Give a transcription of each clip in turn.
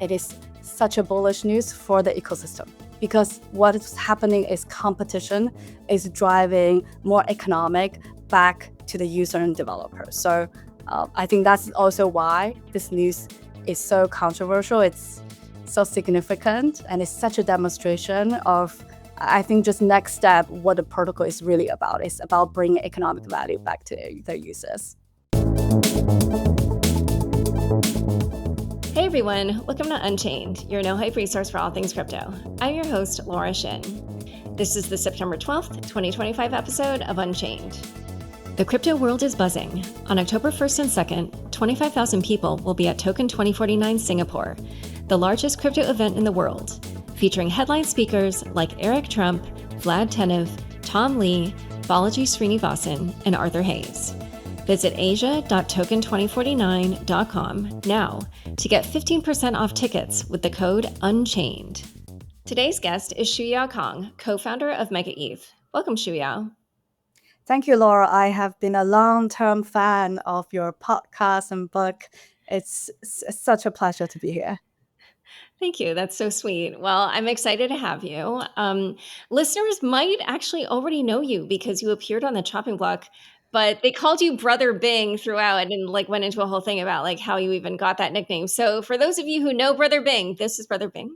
it is such a bullish news for the ecosystem, because what is happening is competition is driving more economic back to the user and developer. So I think that's also why this news is so controversial. It's so significant, and it's such a demonstration of, I think, just next step, what the protocol is really about. It's about bringing economic value back to their users. Hey everyone, welcome to Unchained, your no-hype resource for all things crypto. I'm your host, Laura Shin. This is the September 12th, 2025 episode of Unchained. The crypto world is buzzing. On October 1st and 2nd, 25,000 people will be at Token 2049 Singapore, the largest crypto event in the world, featuring headline speakers like Eric Trump, Vlad Tenev, Tom Lee, Balaji Srinivasan, and Arthur Hayes. Visit asia.token2049.com now to get 15% off tickets with the code UNCHAINED. Today's guest is Shuyao Kong, co-founder of MegaETH. Welcome, Shuyao. Thank you, Laura. I have been a long-term fan of your podcast and book. It's such a pleasure to be here. Thank you. That's so sweet. Well, I'm excited to have you. Listeners might actually already know you because you appeared on the chopping block, but they called you Brother Bing throughout and went into a whole thing about how you even got that nickname. So for those of you who know Brother Bing, this is Brother Bing.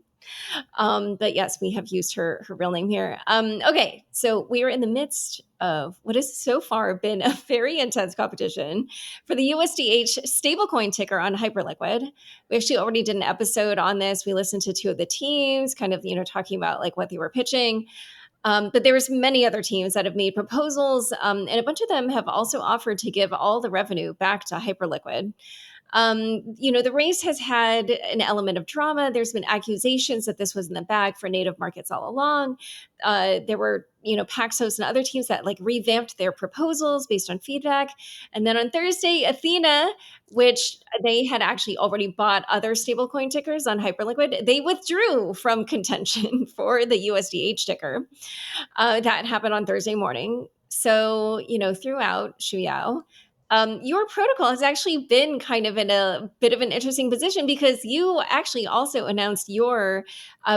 But yes, we have used her real name here. Okay, so we are in the midst of what has so far been a very intense competition for the USDH stablecoin ticker on Hyperliquid. We actually already did an episode on this. We listened to two of the teams, kind of talking about what they were pitching. But there's many other teams that have made proposals, and a bunch of them have also offered to give all the revenue back to Hyperliquid. The race has had an element of drama. There's been accusations that this was in the bag for native markets all along. There were, Paxos and other teams that revamped their proposals based on feedback. And then on Thursday, Ethena, which they had actually already bought other stablecoin tickers on Hyperliquid, they withdrew from contention for the USDH ticker. That happened on Thursday morning. So, throughout Shuyao, your protocol has actually been kind of in a bit of an interesting position because you actually also announced your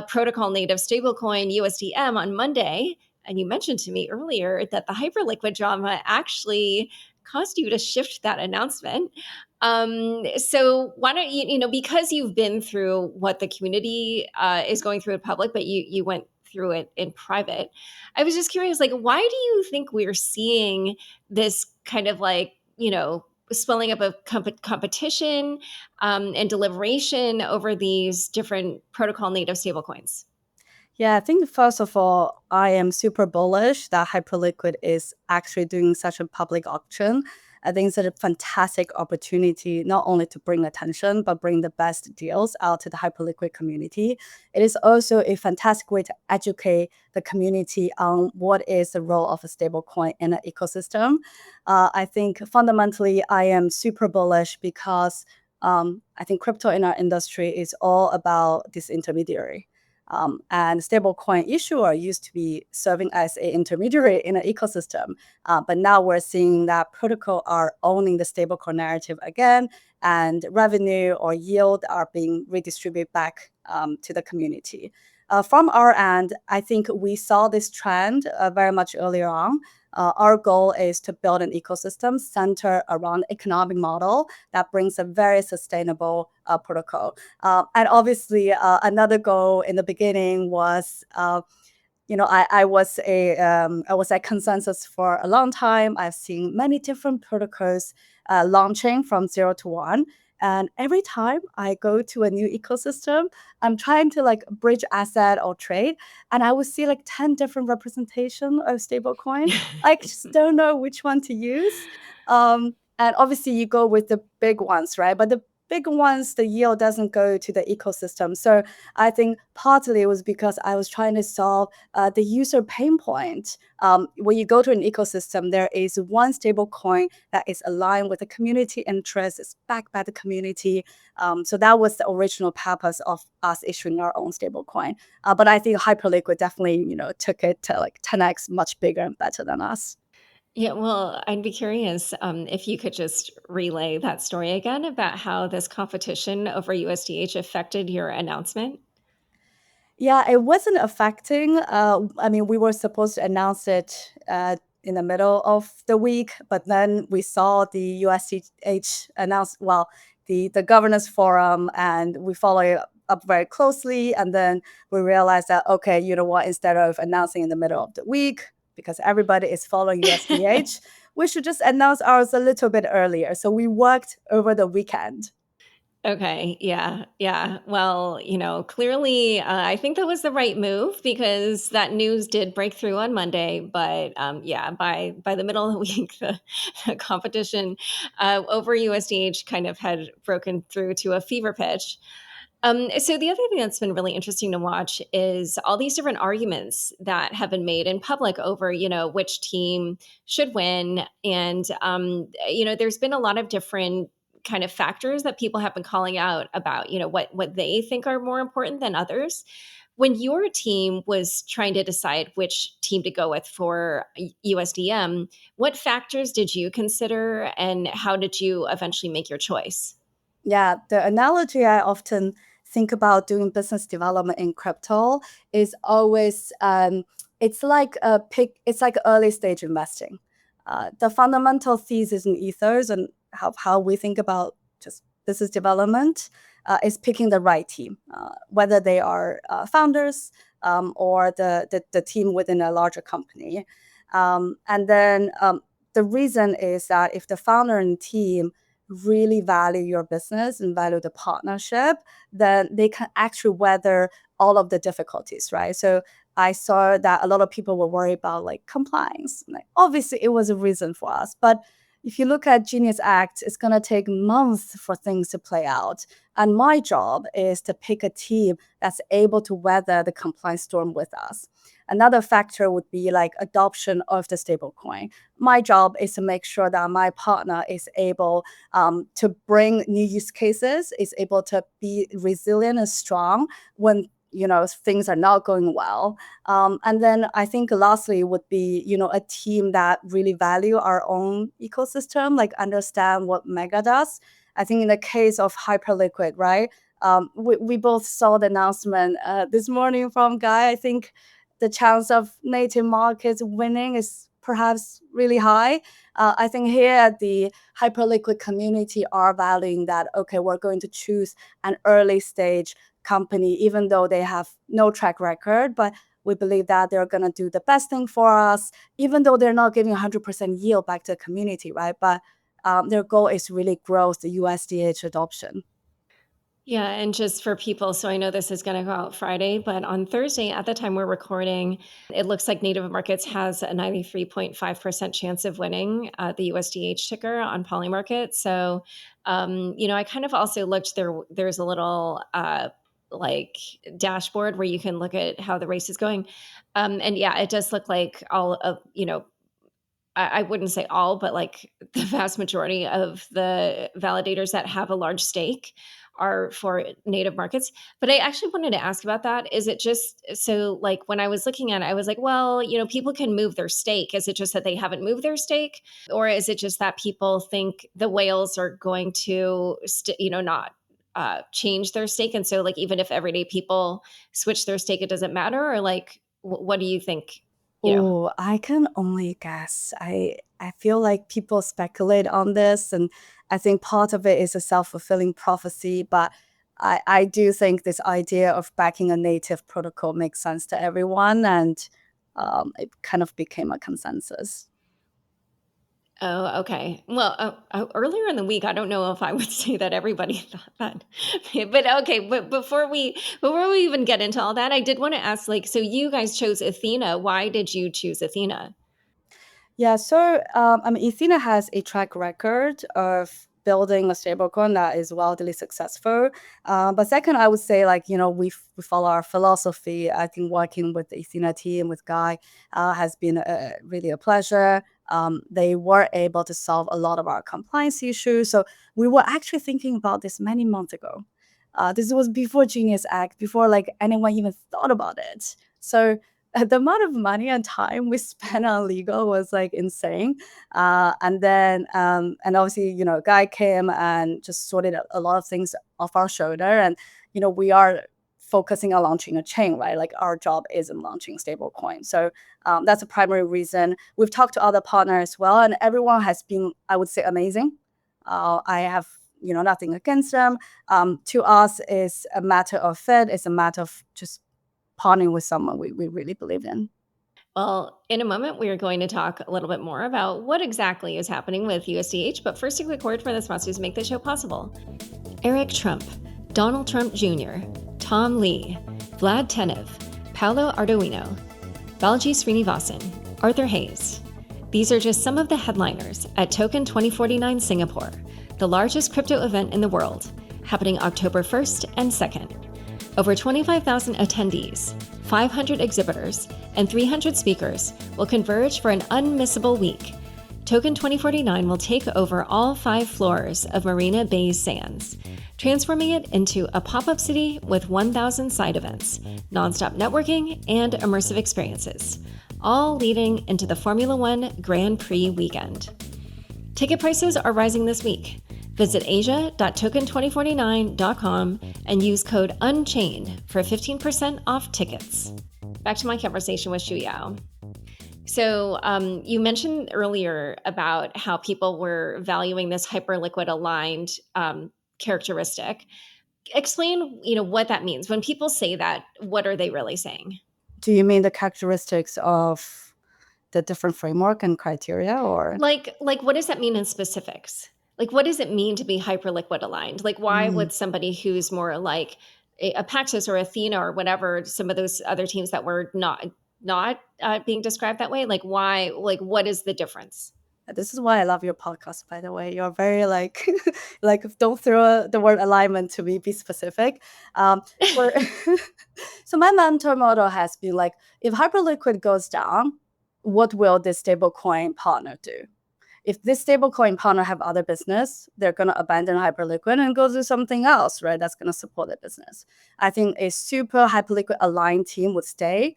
protocol native stablecoin USDm on Monday. And you mentioned to me earlier that the Hyperliquid drama actually caused you to shift that announcement. So why don't you, because you've been through what the community is going through in public, but you went through it in private. I was just curious, why do you think we're seeing this kind of swelling up of competition and deliberation over these different protocol native stablecoins? Yeah, I think first of all, I am super bullish that Hyperliquid is actually doing such a public auction. I think it's a fantastic opportunity not only to bring attention, but bring the best deals out to the Hyperliquid community. It is also a fantastic way to educate the community on what is the role of a stablecoin in an ecosystem. I think fundamentally, I am super bullish because I think crypto in our industry is all about this intermediary. And stablecoin issuer used to be serving as an intermediary in an ecosystem. But now we're seeing that protocol are owning the stablecoin narrative again, and revenue or yield are being redistributed back to the community. From our end, I think we saw this trend very much earlier on. Our goal is to build an ecosystem centered around economic model that brings a very sustainable protocol. And obviously, another goal in the beginning was, I was at Consensus for a long time. I've seen many different protocols launching from 0 to 1. And every time I go to a new ecosystem, I'm trying to bridge asset or trade, and I would see 10 different representation of stablecoin. I just don't know which one to use. And obviously you go with the big ones, right? But the big ones, the yield doesn't go to the ecosystem. So I think partly it was because I was trying to solve the user pain point. When you go to an ecosystem, there is one stable coin that is aligned with the community interest, is backed by the community. So that was the original purpose of us issuing our own stable coin. But I think Hyperliquid definitely, took it to 10x much bigger and better than us. Yeah, well, I'd be curious if you could just relay that story again about how this competition over USDH affected your announcement. Yeah, it wasn't affecting. I mean, we were supposed to announce it in the middle of the week, but then we saw the USDH announce, well, the governance forum, and we follow it up very closely. And then we realized that, okay, you know what, instead of announcing in the middle of the week, because everybody is following USDH, we should just announce ours a little bit earlier. So we worked over the weekend. Okay, yeah, yeah. Well, clearly, I think that was the right move because that news did break through on Monday. But yeah, by the middle of the week, the competition over USDH kind of had broken through to a fever pitch. So the other thing that's been really interesting to watch is all these different arguments that have been made in public over, which team should win, and there's been a lot of different kind of factors that people have been calling out about, what they think are more important than others. When your team was trying to decide which team to go with for USDM, what factors did you consider, and how did you eventually make your choice? Yeah, the analogy I often think about doing business development in crypto is always it's like a pick. It's like early stage investing. The fundamental thesis in ethers and how we think about just business development is picking the right team, whether they are founders or the team within a larger company. And then the reason is that if the founder and team really value your business and value the partnership, then they can actually weather all of the difficulties, right? So I saw that a lot of people were worried about like compliance. Like obviously it was a reason for us, but if you look at Genius Act, it's going to take months for things to play out. And my job is to pick a team that's able to weather the compliance storm with us. Another factor would be like adoption of the stablecoin. My job is to make sure that my partner is able to bring new use cases, is able to be resilient and strong when things are not going well. And then I think lastly would be a team that really value our own ecosystem, like understand what Mega does. I think in the case of Hyperliquid, right? We both saw the announcement this morning from Guy. I think the chance of native markets winning is perhaps really high. I think here at the Hyperliquid community are valuing that, okay, we're going to choose an early stage company, even though they have no track record, but we believe that they're going to do the best thing for us, even though they're not giving 100% yield back to the community, right? But their goal is really growth, the USDH adoption. Yeah, and just for people, so I know this is going to go out Friday, but on Thursday, at the time we're recording, it looks like Native Markets has a 93.5% chance of winning the USDH ticker on Polymarket. So, I kind of also looked there. There's a little like dashboard where you can look at how the race is going, and yeah, it does look like all of I wouldn't say all, but like the vast majority of the validators that have a large stake are for native markets. But I actually wanted to ask about that. Is it just so like when I was looking at it, I was like, well, people can move their stake. Is it just that they haven't moved their stake? Or is it just that people think the whales are going to, not change their stake? And so, like, even if everyday people switch their stake, it doesn't matter? Or like, what do you think? You know, Oh, I can only guess. I feel like people speculate on this, and I think part of it is a self-fulfilling prophecy, but I do think this idea of backing a native protocol makes sense to everyone, and it kind of became a consensus. Oh, okay. Well, earlier in the week, I don't know if I would say that everybody thought that, but okay. But before we even get into all that, I did want to ask, like, so you guys chose Athena. Why did you choose Athena? Yeah, so I mean, Ethena has a track record of building a stablecoin that is wildly successful. But second, I would say like we follow our philosophy. I think working with the Ethena team with Guy has been really a pleasure. They were able to solve a lot of our compliance issues. So we were actually thinking about this many months ago. This was before Genius Act, before like anyone even thought about it. So the amount of money and time we spent on legal was like insane. And then, and obviously, guy came and just sorted a lot of things off our shoulder. And, we are focusing on launching a chain, right? Like our job isn't launching stablecoin. So that's a primary reason. We've talked to other partners as well, and everyone has been, I would say, amazing. I have, nothing against them. To us, it's a matter of fit. It's a matter of just partnering with someone we really believe in. Well, in a moment, we are going to talk a little bit more about what exactly is happening with USDH. But first, a quick word for the sponsors who make the show possible: Eric Trump, Donald Trump Jr., Tom Lee, Vlad Tenev, Paolo Arduino, Balji Srinivasan, Arthur Hayes. These are just some of the headliners at Token 2049 Singapore, the largest crypto event in the world, happening October 1st and 2nd. Over 25,000 attendees, 500 exhibitors, and 300 speakers will converge for an unmissable week. Token 2049 will take over all 5 floors of Marina Bay Sands, transforming it into a pop-up city with 1,000 side events, nonstop networking, and immersive experiences, all leading into the Formula One Grand Prix weekend. Ticket prices are rising this week. Visit asia.token2049.com and use code UNCHAINED for 15% off tickets. Back to my conversation with Shuyao. So you mentioned earlier about how people were valuing this Hyperliquid aligned characteristic. Explain, what that means. When people say that, what are they really saying? Do you mean the characteristics of the different framework and criteria, or? Like what does that mean in specifics? Like, what does it mean to be Hyperliquid aligned? Like, why would somebody who's more like a Paxos or Ethena or whatever, some of those other teams that were not being described that way, like why, like what is the difference? This is why I love your podcast, by the way. You're very like, like don't throw the word alignment to me. Be specific. For so my mentor model has been like, if Hyperliquid goes down, what will this stablecoin partner do? If this stablecoin partner have other business, they're going to abandon Hyperliquid and go do something else, right? That's going to support their business. I think a super Hyperliquid aligned team would stay.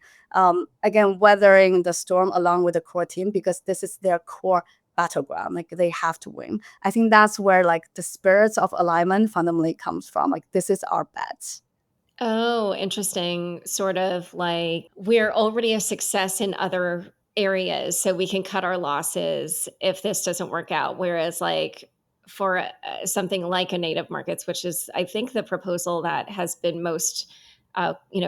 Again, weathering the storm along with the core team, because this is their core battleground. Like they have to win. I think that's where like the spirits of alignment fundamentally comes from. Like this is our bet. Oh, interesting. Sort of like we're already a success in other areas, so we can cut our losses if this doesn't work out. Whereas, like for something like a native markets, which is, I think, the proposal that has been most,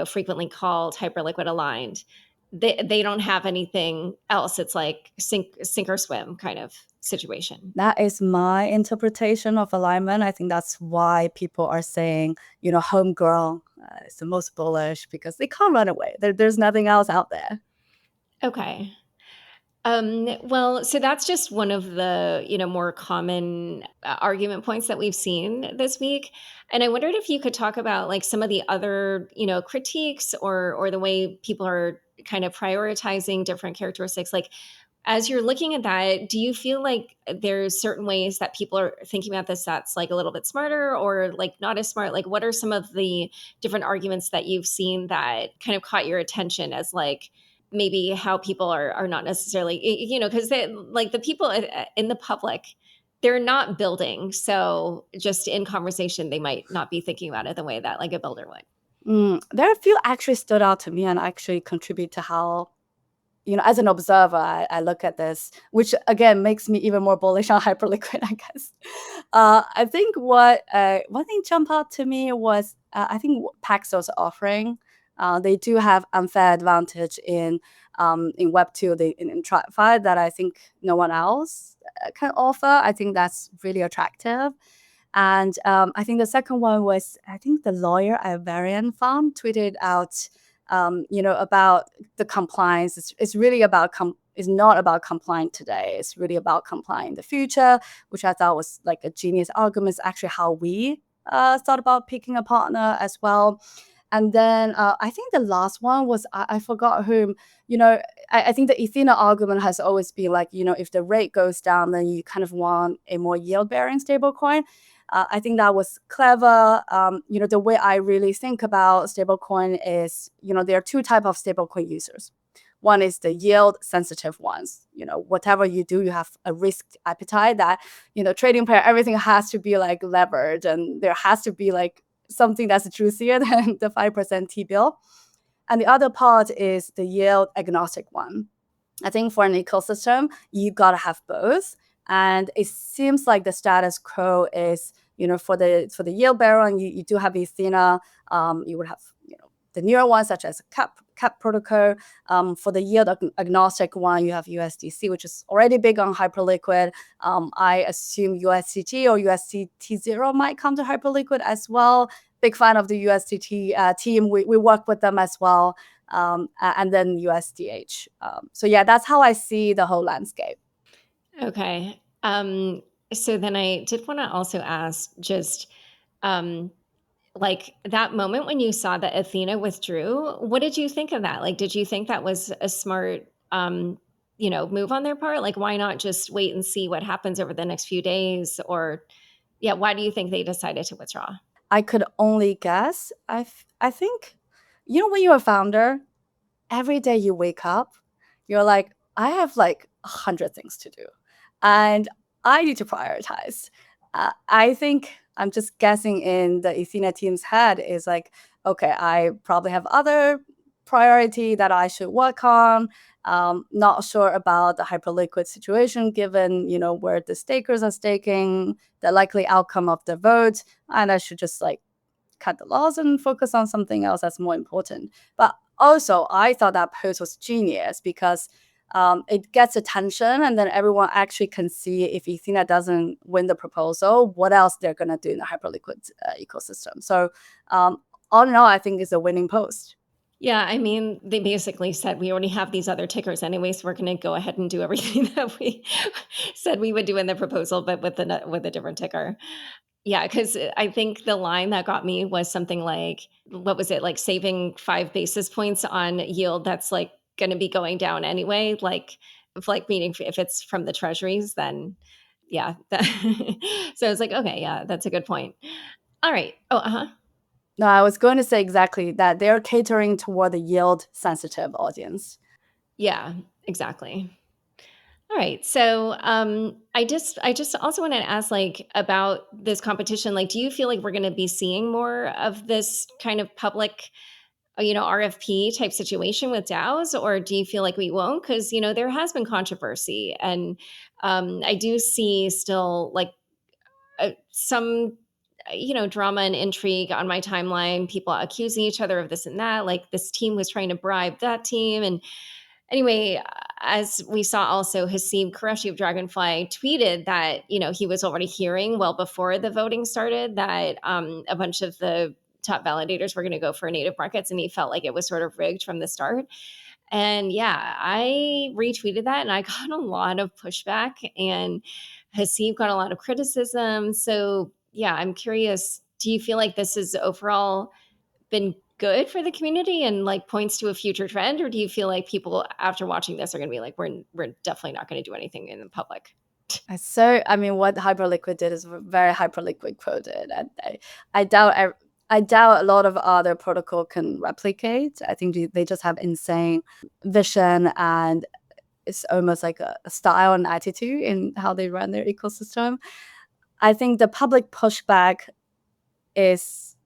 frequently called Hyperliquid aligned, they don't have anything else. It's like sink or swim kind of situation. That is my interpretation of alignment. I think that's why people are saying, homegrown is the most bullish, because they can't run away. There's nothing else out there. Okay. Well, so that's just one of the, more common argument points that we've seen this week. And I wondered if you could talk about like some of the other, critiques or the way people are kind of prioritizing different characteristics. Like as you're looking at that, do you feel like there's certain ways that people are thinking about this that's like a little bit smarter or like not as smart? Like what are some of the different arguments that you've seen that kind of caught your attention as like maybe how people are not necessarily, because like the people in the public, they're not building. So just in conversation, they might not be thinking about it the way that like a builder would. There are a few actually stood out to me and actually contribute to how, as an observer, I look at this, which again makes me even more bullish on Hyperliquid, I guess. I think one thing jumped out to me was I think Paxos offering. They do have unfair advantage in Web2, in TradFi that I think no one else can offer. I think that's really attractive. And I think the second one was, I think the lawyer at Varian Farm tweeted out, about the compliance. It's really about it's not about complying today. It's really about complying in the future, which I thought was like a genius argument. It's actually how we thought about picking a partner as well. And then I think the last one was, I forgot whom, I think the Ethena argument has always been like, if the rate goes down, then you kind of want a more yield-bearing stablecoin. I think that was clever. The way I really think about stablecoin is, there are two types of stablecoin users. One is the yield sensitive ones. Whatever you do, you have a risk appetite that, trading pair, everything has to be like levered, and there has to be like something that's juicier than the 5% T-bill. And the other part is the yield agnostic one. I think for an ecosystem, you gotta have both. And it seems like the status quo is, for the yield baron, you do have Ethena. You would have, the newer ones such as cap protocol. For the yield agnostic one, you have USDC, which is already big on Hyperliquid. I assume USDT or USDT0 might come to Hyperliquid as well. Big fan of the USDT team. We work with them as well. And then USDH. So yeah, that's how I see the whole landscape. Okay. So then I did want to also ask just um, like that moment when you saw that Athena withdrew, what did you think of that? Like, did you think that was a smart, move on their part? Like, why not just wait and see what happens over the next few days? Or, yeah, why do you think they decided to withdraw? I could only guess. I think, when you're a founder, every day you wake up, you're like, I have like 100 things to do, and I need to prioritize. I think I'm just guessing in the Ethena team's head is like, okay, I probably have other priority that I should work on. Not sure about the Hyperliquid situation, given where the stakers are staking, the likely outcome of the vote, and I should just like cut the loss and focus on something else that's more important. But also, I thought that post was genius because it gets attention, and then everyone actually can see if Ethena doesn't win the proposal, what else they're going to do in the Hyperliquid ecosystem. So, all in all, I think it's a winning post. Yeah, I mean, they basically said we already have these other tickers anyway, so we're going to go ahead and do everything that we said we would do in the proposal, but with a different ticker. Yeah, because I think the line that got me was something like, what was it? Like saving 5 basis points on yield that's like going to be going down anyway. Like, meaning if it's from the treasuries, then yeah. So it's like, okay, yeah, that's a good point. All right. Oh, uh-huh. No, I was going to say exactly that they're catering toward the yield sensitive audience. Yeah, exactly. All right. So I just also wanted to ask like about this competition. Like, do you feel like we're going to be seeing more of this kind of public, RFP type situation with DAOs, or do you feel like we won't? Because there has been controversy, and I do see still like some drama and intrigue on my timeline. People accusing each other of this and that. Like this team was trying to bribe that team, and anyway, as we saw also, Haseeb Qureshi of Dragonfly tweeted that, he was already hearing well before the voting started that a bunch of the top validators were going to go for native markets, and he felt like it was sort of rigged from the start. And yeah, I retweeted that and I got a lot of pushback, and Haseeb got a lot of criticism. So yeah, I'm curious, do you feel like this has overall been good for the community and like points to a future trend, or do you feel like people after watching this are going to be like, we're definitely not going to do anything in the public? So, I mean, what Hyperliquid did is very Hyperliquid coded, and I doubt I doubt a lot of other protocol can replicate. I think they just have insane vision, and it's almost like a style and attitude in how they run their ecosystem. I think the public pushback is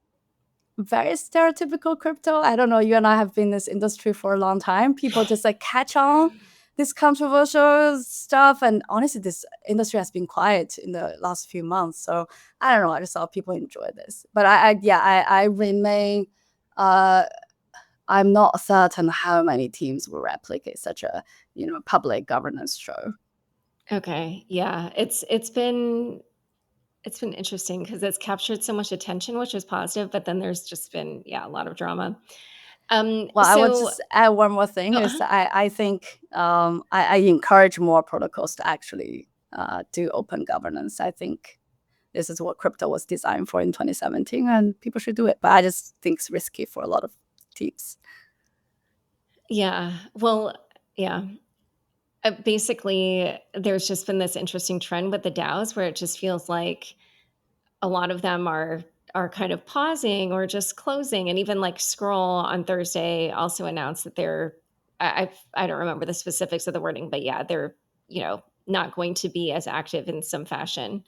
very stereotypical crypto. I don't know. You and I have been in this industry for a long time. People just like catch on this controversial stuff, and honestly, this industry has been quiet in the last few months. So I don't know. I just saw people enjoy this, but I remain. Uh, I'm not certain how many teams will replicate such a public governance show. Okay, yeah, it's been interesting because it's captured so much attention, which is positive, but then there's just been, yeah, a lot of drama. Well, I would So just add one more thing oh, is I think I encourage more protocols to actually do open governance. I think this is what crypto was designed for in 2017, and people should do it. But I just think it's risky for a lot of teams. yeah, well, yeah. Basically, there's just been this interesting trend with the DAOs where it just feels like a lot of them are kind of pausing or just closing, and even like Scroll on Thursday also announced that they're I don't remember the specifics of the wording, but yeah, they're, not going to be as active in some fashion.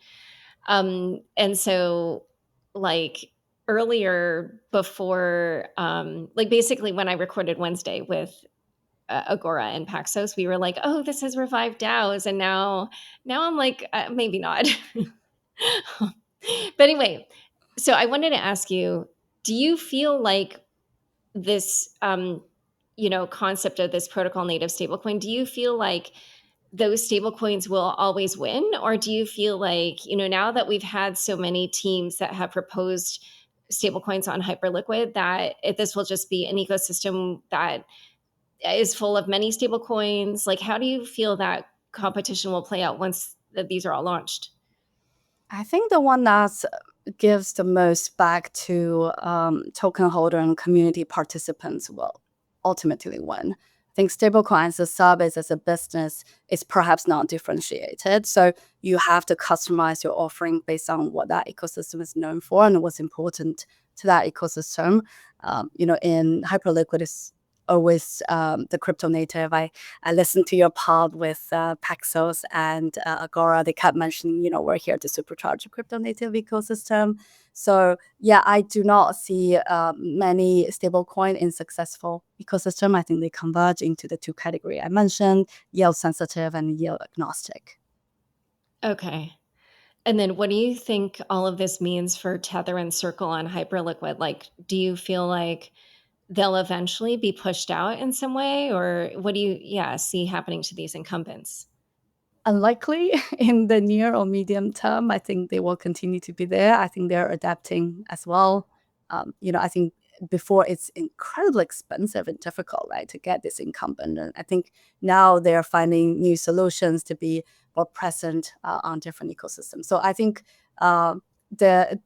And so like earlier before, like basically when I recorded Wednesday with Agora and Paxos, we were like, oh, this has revived DAOs. And now I'm like, maybe not. But anyway, so I wanted to ask you, do you feel like this, concept of this protocol native stablecoin, do you feel like those stablecoins will always win? Or do you feel like, now that we've had so many teams that have proposed stablecoins on Hyperliquid, that this will just be an ecosystem that is full of many stablecoins? Like, how do you feel that competition will play out once these are all launched? I think the one that gives the most back to token holder and community participants will ultimately win. I think stablecoins, the service as a business, is perhaps not differentiated. So you have to customize your offering based on what that ecosystem is known for and what's important to that ecosystem. In Hyperliquid is always the crypto native. I listened to your pod with Paxos and Agora. They kept mentioning, we're here to supercharge the crypto native ecosystem. So yeah, I do not see many stablecoin in successful ecosystem. I think they converge into the two category I mentioned: yield sensitive and yield agnostic. Okay. And then what do you think all of this means for Tether and Circle on Hyperliquid? Like, do you feel like they'll eventually be pushed out in some way? Or what do you, see happening to these incumbents? Unlikely in the near or medium term. I think they will continue to be there. I think they're adapting as well. I think before it's incredibly expensive and difficult, right, to get this incumbent. And I think now they're finding new solutions to be more present on different ecosystems. So I think the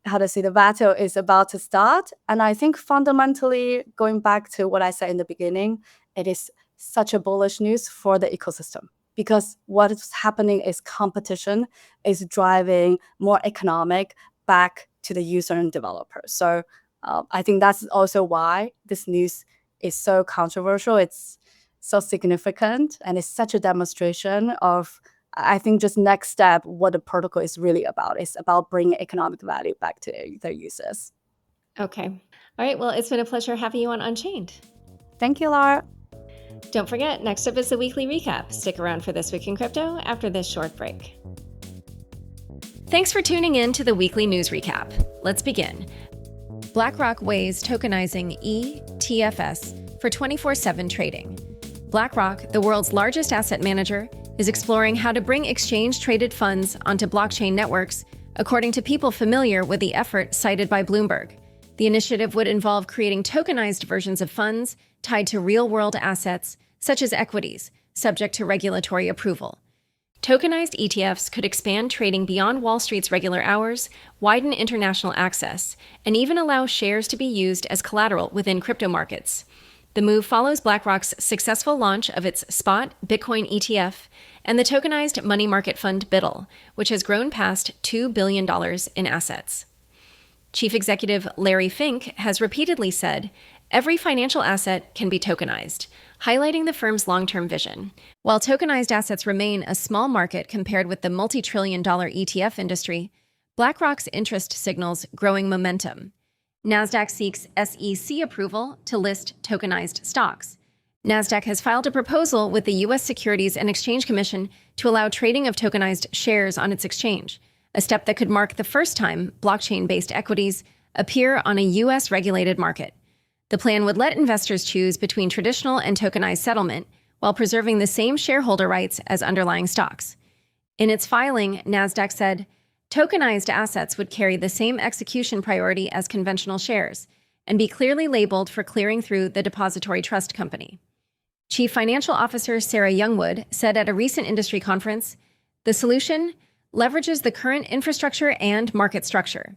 the battle is about to start. And I think fundamentally, going back to what I said in the beginning, it is such a bullish news for the ecosystem, because what is happening is competition is driving more economic back to the user and developer. So I think that's also why this news is so controversial. It's so significant, and it's such a demonstration of, I think, just next step, what the protocol is really about. It's about bringing economic value back to their users. Okay. All right. Well, it's been a pleasure having you on Unchained. Thank you, Lara. Don't forget, next up is the weekly recap. Stick around for This Week in Crypto after this short break. Thanks for tuning in to the weekly news recap. Let's begin. BlackRock weighs tokenizing ETFs for 24/7 trading. BlackRock, the world's largest asset manager, is exploring how to bring exchange-traded funds onto blockchain networks, according to people familiar with the effort cited by Bloomberg. The initiative would involve creating tokenized versions of funds tied to real-world assets, such as equities, subject to regulatory approval. Tokenized ETFs could expand trading beyond Wall Street's regular hours, widen international access, and even allow shares to be used as collateral within crypto markets. The move follows BlackRock's successful launch of its spot Bitcoin ETF and the tokenized money market fund BITL, which has grown past $2 billion in assets. Chief Executive Larry Fink has repeatedly said, every financial asset can be tokenized, highlighting the firm's long-term vision. While tokenized assets remain a small market compared with the multi-trillion-dollar ETF industry, BlackRock's interest signals growing momentum. Nasdaq seeks SEC approval to list tokenized stocks. Nasdaq has filed a proposal with the U.S. Securities and Exchange Commission to allow trading of tokenized shares on its exchange, a step that could mark the first time blockchain-based equities appear on a U.S. regulated market. The plan would let investors choose between traditional and tokenized settlement while preserving the same shareholder rights as underlying stocks. In its filing, Nasdaq said, tokenized assets would carry the same execution priority as conventional shares and be clearly labeled for clearing through the depository trust company. Chief Financial Officer Sarah Youngwood said at a recent industry conference, the solution leverages the current infrastructure and market structure.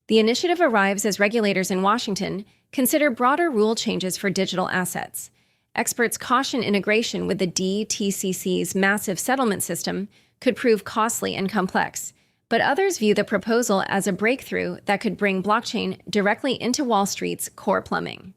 The initiative arrives as regulators in Washington consider broader rule changes for digital assets. Experts caution integration with the DTCC's massive settlement system could prove costly and complex, but others view the proposal as a breakthrough that could bring blockchain directly into Wall Street's core plumbing.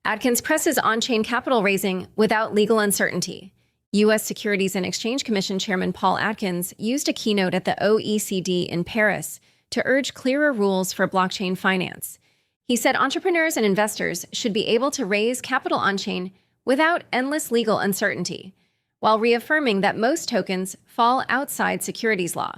Atkins presses on-chain capital raising without legal uncertainty. U.S. Securities and Exchange Commission Chairman Paul Atkins used a keynote at the OECD in Paris to urge clearer rules for blockchain finance. He said entrepreneurs and investors should be able to raise capital on-chain without endless legal uncertainty, while reaffirming that most tokens fall outside securities law.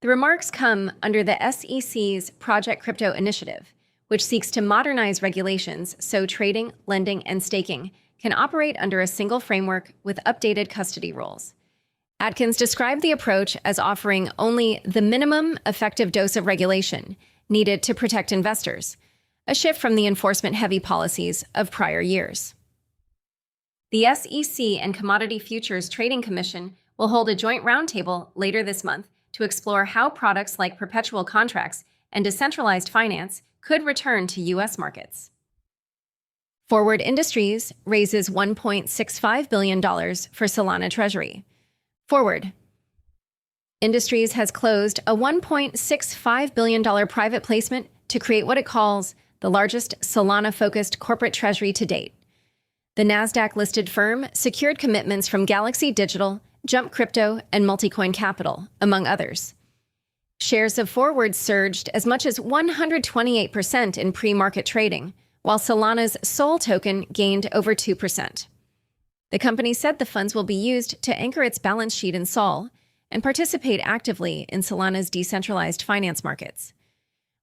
The remarks come under the SEC's Project Crypto initiative, which seeks to modernize regulations so trading, lending, and staking can operate under a single framework with updated custody rules. Atkins described the approach as offering only the minimum effective dose of regulation needed to protect investors, a shift from the enforcement-heavy policies of prior years. The SEC and Commodity Futures Trading Commission will hold a joint roundtable later this month to explore how products like perpetual contracts and decentralized finance could return to U.S. markets. Forward Industries raises $1.65 billion for Solana Treasury. Forward Industries has closed a $1.65 billion private placement to create what it calls the largest Solana-focused corporate treasury to date. The NASDAQ-listed firm secured commitments from Galaxy Digital, Jump Crypto, and Multicoin Capital, among others. Shares of Forward surged as much as 128% in pre-market trading, while Solana's SOL token gained over 2%. The company said the funds will be used to anchor its balance sheet in SOL and participate actively in Solana's decentralized finance markets.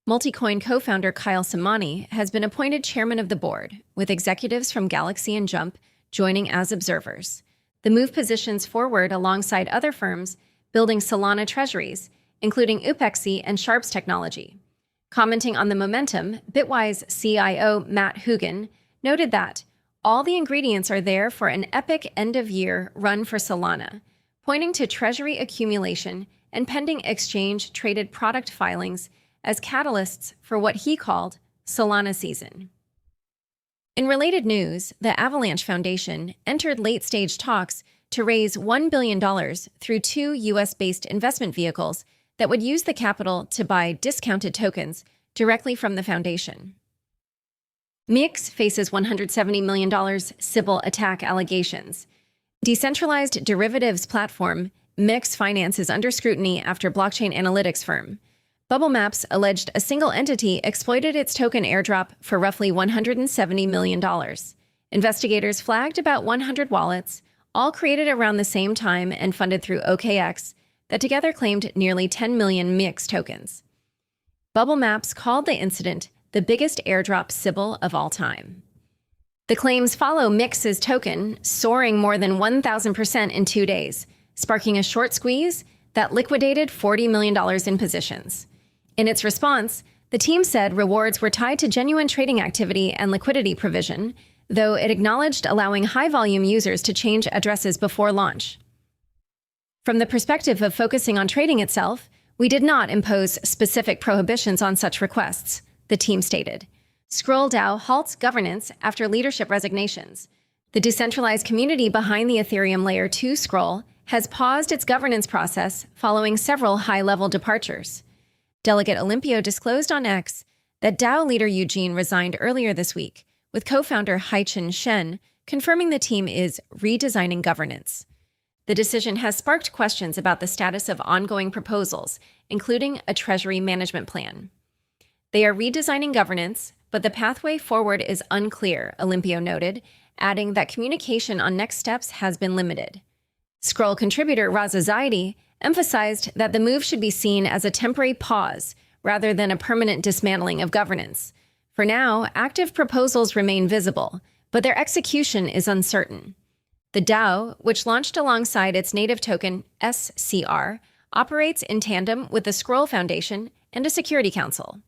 Multicoin co-founder Kyle Samani has been appointed chairman of the board, with executives from Galaxy and Jump joining as observers. The move positions Forward alongside other firms building Solana treasuries, including Upexi and Sharps Technology. Commenting on the momentum, Bitwise CIO Matt Hugin noted that all the ingredients are there for an epic end-of-year run for Solana, pointing to treasury accumulation and pending exchange-traded product filings as catalysts for what he called Solana season. In related news, the Avalanche Foundation entered late-stage talks to raise $1 billion through two U.S.-based investment vehicles that would use the capital to buy discounted tokens directly from the foundation. Mix faces $170 million Sybil attack allegations. Decentralized derivatives platform Mix Finance is under scrutiny after blockchain analytics firm Bubble Maps alleged a single entity exploited its token airdrop for roughly $170 million. Investigators flagged about 100 wallets, all created around the same time and funded through OKX, that together claimed nearly 10 million Mix tokens. Bubble Maps called the incident the biggest airdrop Sybil of all time. The claims follow Mix's token soaring more than 1,000% in 2 days, sparking a short squeeze that liquidated $40 million in positions. In its response, the team said rewards were tied to genuine trading activity and liquidity provision, though it acknowledged allowing high-volume users to change addresses before launch. From the perspective of focusing on trading itself, we did not impose specific prohibitions on such requests, the team stated. Scroll DAO halts governance after leadership resignations. The decentralized community behind the Ethereum Layer 2 Scroll has paused its governance process following several high-level departures. Delegate Olympio disclosed on X that DAO leader Eugene resigned earlier this week, with co-founder Haichen Shen confirming the team is redesigning governance. The decision has sparked questions about the status of ongoing proposals, including a treasury management plan. They are redesigning governance, but the pathway forward is unclear, Olympio noted, adding that communication on next steps has been limited. Scroll contributor Raza Zaidi emphasized that the move should be seen as a temporary pause rather than a permanent dismantling of governance. For now, active proposals remain visible, but their execution is uncertain. The DAO, which launched alongside its native token, SCR, operates in tandem with the Scroll Foundation and a security council.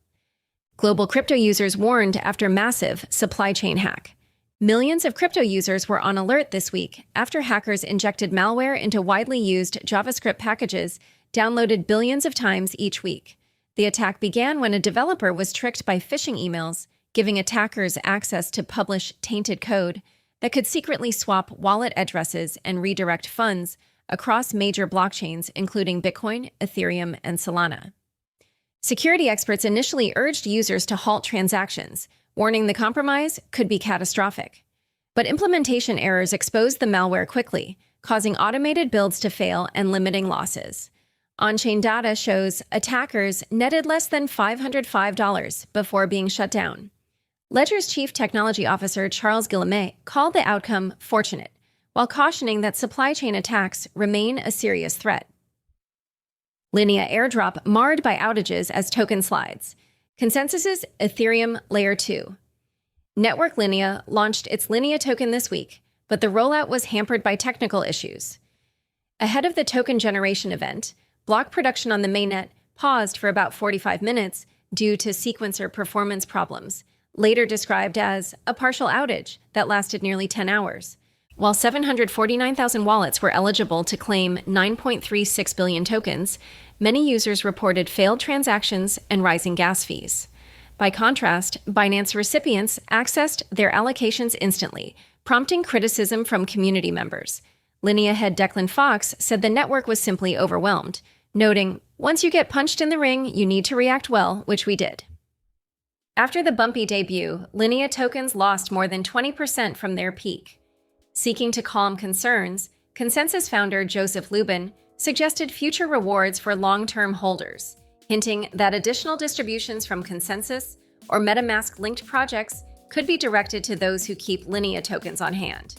Global crypto users warned after massive supply chain hack. Millions of crypto users were on alert this week after hackers injected malware into widely used JavaScript packages downloaded billions of times each week. The attack began when a developer was tricked by phishing emails, giving attackers access to publish tainted code that could secretly swap wallet addresses and redirect funds across major blockchains, including Bitcoin, Ethereum, and Solana. Security experts initially urged users to halt transactions, warning the compromise could be catastrophic. But implementation errors exposed the malware quickly, causing automated builds to fail and limiting losses. On-chain data shows attackers netted less than $505 before being shut down. Ledger's chief technology officer Charles Guillemet called the outcome fortunate, while cautioning that supply chain attacks remain a serious threat. Linea airdrop marred by outages as token slides. Consensus's Ethereum Layer 2. Network Linea launched its Linea token this week, but the rollout was hampered by technical issues. Ahead of the token generation event, block production on the mainnet paused for about 45 minutes due to sequencer performance problems, later described as a partial outage that lasted nearly 10 hours. While 749,000 wallets were eligible to claim 9.36 billion tokens, many users reported failed transactions and rising gas fees. By contrast, Binance recipients accessed their allocations instantly, prompting criticism from community members. Linea head Declan Fox said the network was simply overwhelmed, noting, "Once you get punched in the ring, you need to react well," which we did. After the bumpy debut, Linea tokens lost more than 20% from their peak. Seeking to calm concerns, Consensus founder Joseph Lubin suggested future rewards for long-term holders, hinting that additional distributions from Consensus or MetaMask-linked projects could be directed to those who keep Linea tokens on hand.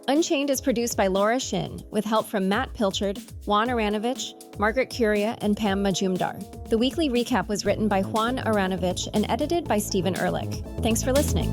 Unchained is produced by Laura Shin, with help from Matt Pilchard, Juan Aranovich, Margaret Curia, and Pam Majumdar. The weekly recap was written by Juan Aranovich and edited by Stephen Ehrlich. Thanks for listening.